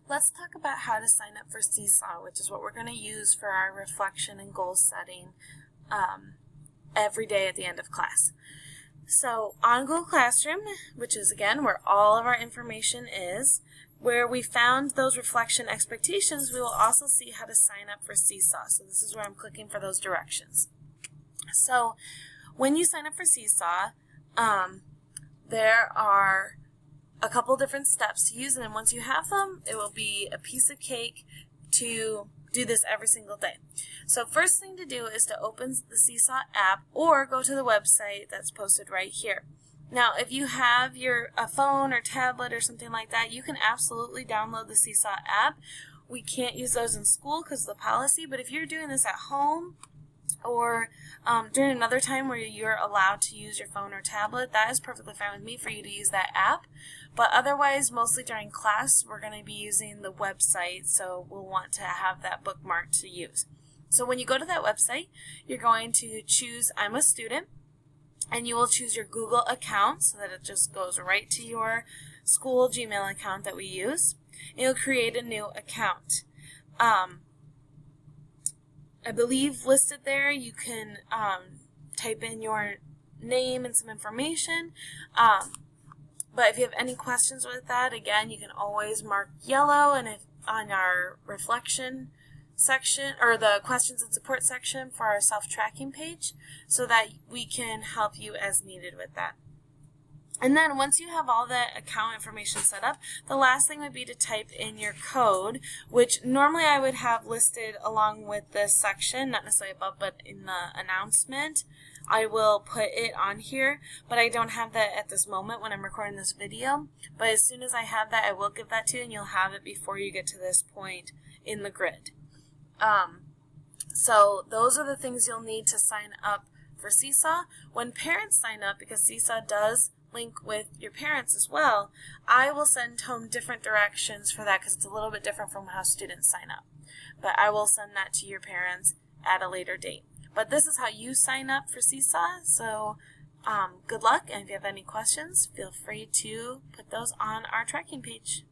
Let's talk about how to sign up for Seesaw, which is what we're going to use for our reflection and goal setting every day at the end of class. So on Google Classroom, which is again where all of our information is, where we found those reflection expectations, we will also see how to sign up for Seesaw. So this is where I'm clicking for those directions. So when you sign up for Seesaw, there are a couple different steps to use, and then once you have them, it will be a piece of cake to do this every single day. So first thing to do is to open the Seesaw app or go to the website that's posted right here. Now, if you have a phone or tablet or something like that, you can absolutely download the Seesaw app. We can't use those in school because of the policy, but if you're doing this at home or during another time where you're allowed to use your phone or tablet, that is perfectly fine with me for you to use that app. But otherwise, mostly during class, we're going to be using the website, so we'll want to have that bookmarked to use. So when you go to that website, you're going to choose I'm a student, and you will choose your Google account so that it just goes right to your school Gmail account that we use. And you'll create a new account. I believe listed there you can type in your name and some information. But if you have any questions with that, again, you can always mark yellow, and if on our reflection section or the questions and support section for our self-tracking page, so that we can help you as needed with that. And then once you have all the account information set up, the last thing would be to type in your code, which normally I would have listed along with this section, not necessarily above, but in the announcement. I will put it on here, but I don't have that at this moment when I'm recording this video. But as soon as I have that, I will give that to you, and you'll have it before you get to this point in the grid. So those are the things you'll need to sign up for Seesaw. When parents sign up, because Seesaw does link with your parents as well, I will send home different directions for that because it's a little bit different from how students sign up. But I will send that to your parents at a later date. But this is how you sign up for Seesaw, so good luck, and if you have any questions, feel free to put those on our tracking page.